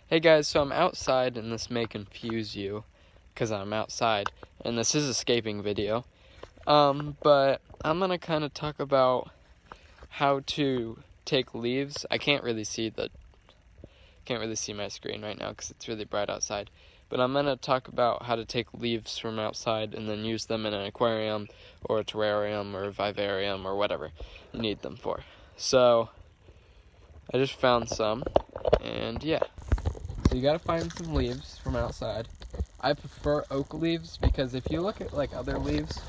Hey guys, so I'm outside and this may confuse you because I'm outside and this is a escaping video. But I'm gonna kind of talk about how to take leaves. I can't really see my screen right now because it's really bright outside. But I'm gonna talk about how to take leaves from outside and then use them in an aquarium or a terrarium or a vivarium or whatever you need them for. So I just found some, and yeah. So you gotta find some leaves from outside. I prefer oak leaves because if you look at like other leaves,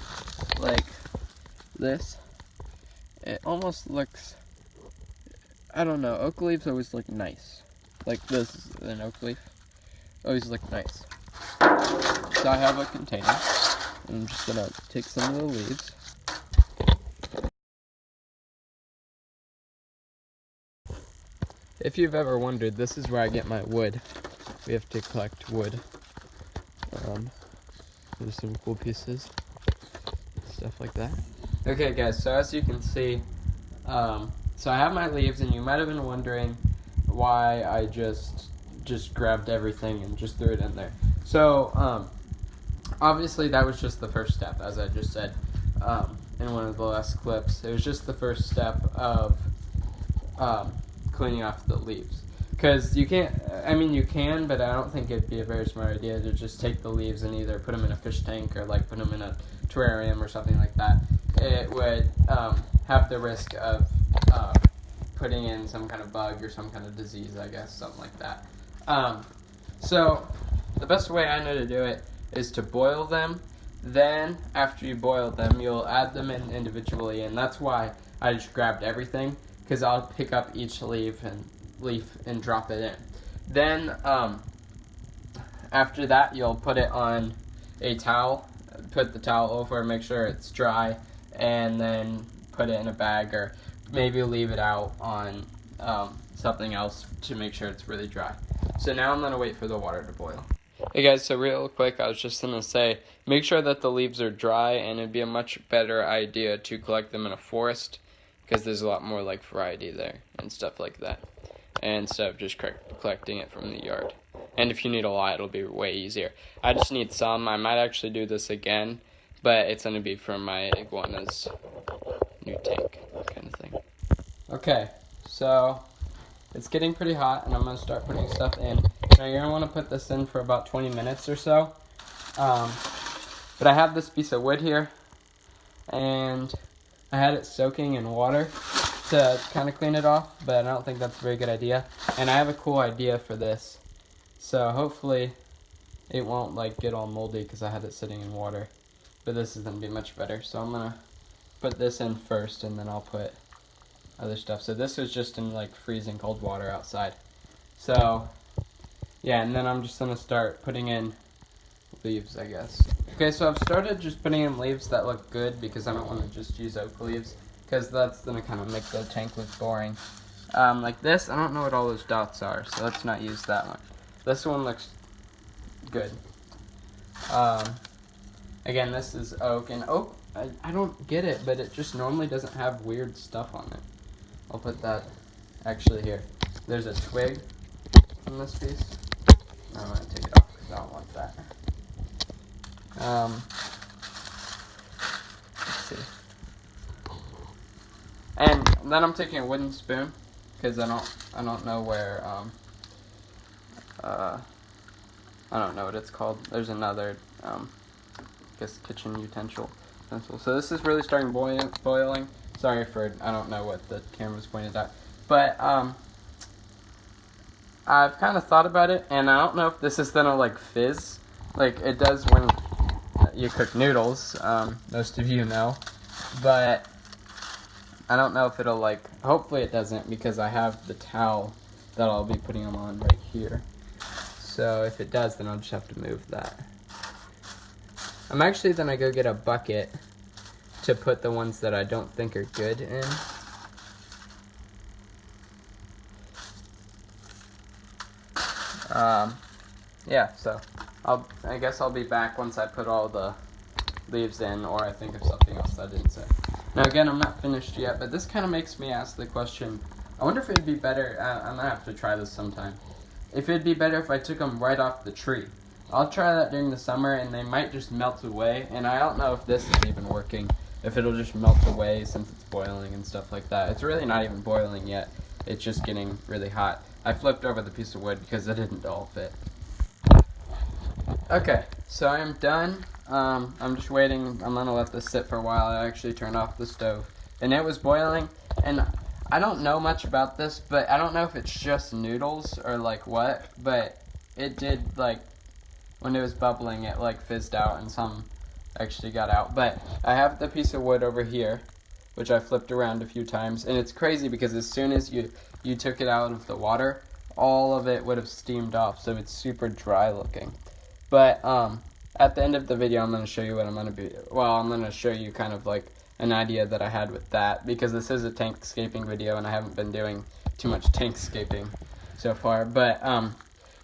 like this, it almost looks, I don't know, oak leaves always look nice. Like this is an oak leaf, always look nice. So I have a container, and I'm just gonna take some of the leaves. If you've ever wondered, this is where I get my wood. We have to collect wood. There's some cool pieces, stuff like that. Okay guys, so as you can see, so I have my leaves, and you might have been wondering why I just grabbed everything and just threw it in there. So, obviously that was just the first step, as I just said in one of the last clips. It was just the first step of cleaning off the leaves. Because you can't, you can, but I don't think it'd be a very smart idea to just take the leaves and either put them in a fish tank or like put them in a terrarium or something like that. It would have the risk of putting in some kind of bug or some kind of disease, I guess, something like that. So the best way I know to do it is to boil them. Then after you boil them, you'll add them in individually, and that's why I just grabbed everything, because I'll pick up each leaf and drop it in. Then after that, you'll put it on a towel, put the towel over, make sure it's dry, and then put it in a bag, or maybe leave it out on something else to make sure it's really dry. So now I'm gonna wait for the water to boil. Hey guys, so real quick, I was just gonna say, make sure that the leaves are dry, and it'd be a much better idea to collect them in a forest, because there's a lot more like variety there and stuff like that, instead of just collecting it from the yard. And if you need a lot, it'll be way easier. I just need some. I might actually do this again, but it's going to be for my iguana's new tank kind of thing. Okay, so it's getting pretty hot, and I'm going to start putting stuff in. Now you're going to want to put this in for about 20 minutes or so. But I have this piece of wood here, and I had it soaking in water to kind of clean it off, but I don't think that's a very good idea. And I have a cool idea for this. So hopefully it won't like get all moldy because I had it sitting in water. But this is going to be much better. So I'm going to put this in first, and then I'll put other stuff. So this was just in like freezing cold water outside. So yeah, and then I'm just going to start putting in leaves, I guess. Okay, so I've started just putting in leaves that look good because I don't want to just use oak leaves, because that's going to kind of make the tank look boring. Like this, I don't know what all those dots are, so let's not use that one. This one looks good. Again, this is oak, and oak, I don't get it, but it just normally doesn't have weird stuff on it. I'll put that actually here. There's a twig on this piece. I'm going to take it off because I don't want that. Let's see. And then I'm taking a wooden spoon because I don't know where I don't know what it's called. There's another I guess kitchen utensil. So this is really starting boiling. Sorry for I don't know what the camera's pointed at, but I've kind of thought about it, and I don't know if this is gonna like fizz like it does when you cook noodles, most of you know, but I don't know if it'll like, hopefully it doesn't, because I have the towel that I'll be putting them on right here. So if it does, then I'll just have to move that. I'm actually gonna go get a bucket to put the ones that I don't think are good in. Yeah, so I guess I'll be back once I put all the leaves in, or I think of something else I didn't say. Now again, I'm not finished yet, but this kind of makes me ask the question, I wonder if it'd be better, I'm going to have to try this sometime, if it'd be better if I took them right off the tree. I'll try that during the summer, and they might just melt away. And I don't know if this is even working, if it'll just melt away since it's boiling and stuff like that. It's really not even boiling yet. It's just getting really hot. I flipped over the piece of wood because it didn't all fit. Okay, so I'm done. I'm just waiting. I'm going to let this sit for a while. I actually turned off the stove. And it was boiling, and I don't know much about this, but I don't know if it's just noodles or like what, but it did, like, when it was bubbling, it like fizzed out and some actually got out. But I have the piece of wood over here, which I flipped around a few times, and it's crazy because as soon as you took it out of the water, all of it would have steamed off, so it's super dry looking. But at the end of the video, I'm going to show you what I'm going to show you kind of like an idea that I had with that, because this is a tankscaping video and I haven't been doing too much tankscaping so far. But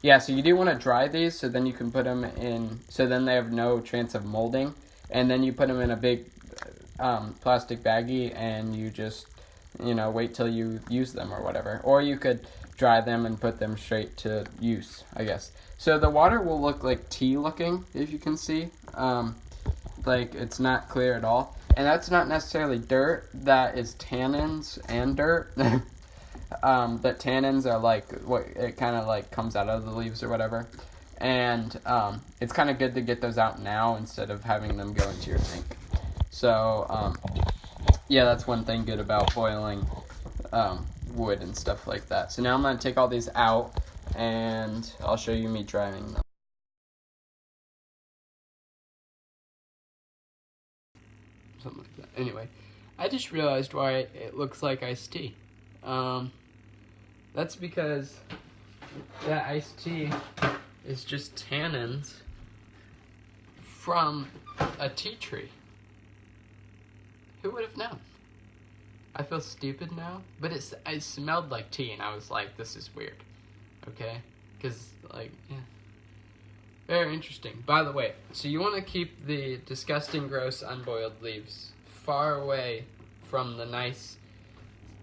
yeah, so you do want to dry these so then you can put them in, so then they have no chance of molding, and then you put them in a big plastic baggie and you just, wait till you use them or whatever. Or you could dry them and put them straight to use, I guess. So the water will look like tea looking, if you can see. Like, it's not clear at all. And that's not necessarily dirt, that is tannins and dirt. But tannins are like, what it kind of like comes out of the leaves or whatever. And it's kind of good to get those out now instead of having them go into your tank. So, yeah, that's one thing good about boiling wood and stuff like that. So now I'm going to take all these out, and I'll show you me drying them. Something like that. Anyway, I just realized why it looks like iced tea. That's because that iced tea is just tannins from a tea tree. Who would have known? I feel stupid now, but it smelled like tea, and I was like, this is weird. Okay? Because, like, yeah. Very interesting. By the way, so you want to keep the disgusting, gross, unboiled leaves far away from the nice,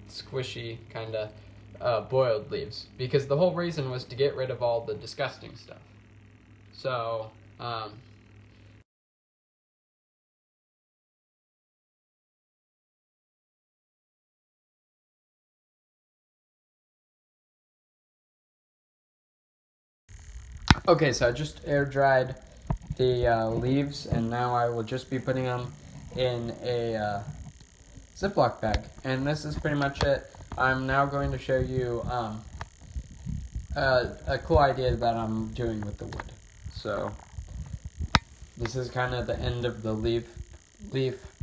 squishy, kind of boiled leaves, because the whole reason was to get rid of all the disgusting stuff. So, okay, so I just air dried the leaves, and now I will just be putting them in a Ziploc bag. And this is pretty much it. I'm now going to show you a cool idea that I'm doing with the wood. So this is kind of the end of the leaf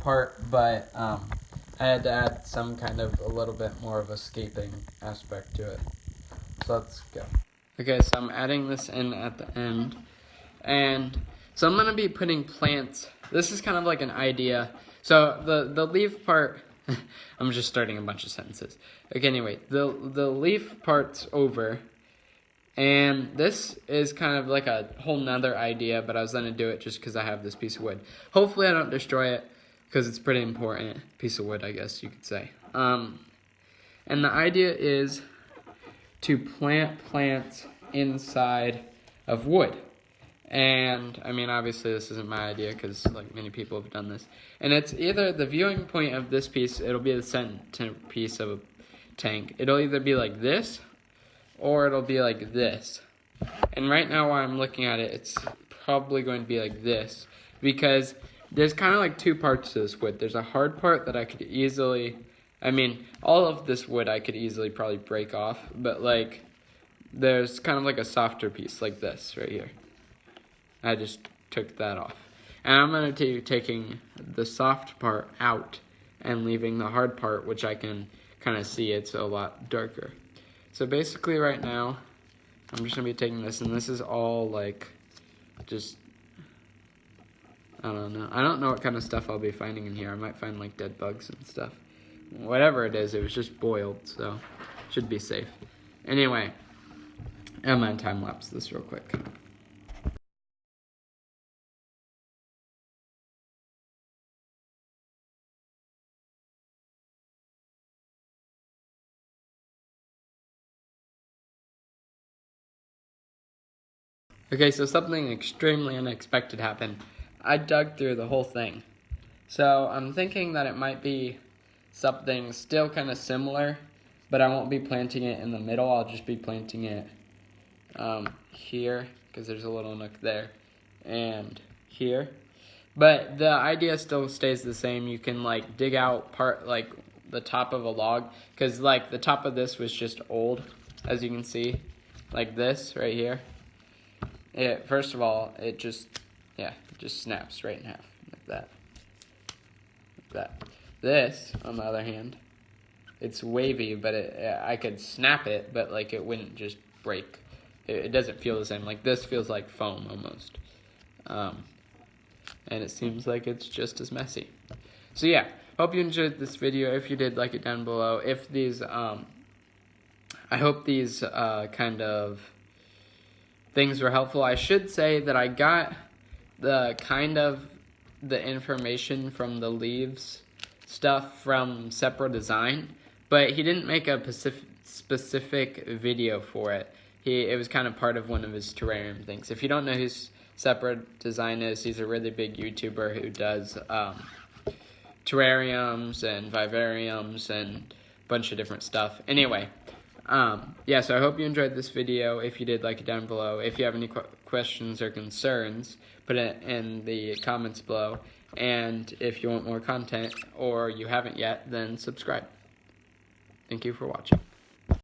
part, but I had to add some kind of a little bit more of a scaping aspect to it. So let's go. Okay, so I'm adding this in at the end, and so I'm going to be putting plants. This is kind of like an idea. So the leaf part, I'm just starting a bunch of sentences. Okay, anyway, the leaf part's over, and this is kind of like a whole nother idea, but I was going to do it just because I have this piece of wood. Hopefully I don't destroy it, because it's pretty important piece of wood, I guess you could say. And the idea is to plant plants inside of wood. And, I mean, obviously this isn't my idea, because, like, many people have done this. And it's either the viewing point of this piece, it'll be the centerpiece of a tank. It'll either be like this, or it'll be like this. And right now while I'm looking at it, it's probably going to be like this, because there's kind of like two parts to this wood. There's a hard part that I could easily, all of this wood I could easily probably break off, but like there's kind of like a softer piece like this right here. I just took that off. And I'm going to be taking the soft part out and leaving the hard part, which I can kind of see it's a lot darker. So basically right now, I'm just going to be taking this, and this is all like just, I don't know. I don't know what kind of stuff I'll be finding in here. I might find like dead bugs and stuff. Whatever it is, it was just boiled, so should be safe. Anyway, I'm going to time lapse this real quick. Okay, so something extremely unexpected happened. I dug through the whole thing. So I'm thinking that it might be something still kind of similar, but I won't be planting it in the middle. I'll just be planting it here, because there's a little nook there, and here. But the idea still stays the same. You can like dig out part, like the top of a log, because like the top of this was just old, as you can see, like this right here. First of all, it just snaps right in half, like that. Like that. This, on the other hand, it's wavy, but I could snap it, but like it wouldn't just break. It doesn't feel the same. Like this feels like foam almost. And it seems like it's just as messy. So yeah, hope you enjoyed this video. If you did, like it down below. If these, I hope these kind of things were helpful. I should say that I got the information from the leaves stuff from Separate Design, but he didn't make a specific video for it. It was kind of part of one of his terrarium things. If you don't know who Separate Design is, he's a really big YouTuber who does terrariums and vivariums and a bunch of different stuff. Anyway, yeah, so I hope you enjoyed this video. If you did, like it down below. If you have any questions or concerns, put it in the comments below. And if you want more content or you haven't yet, then subscribe. Thank you for watching.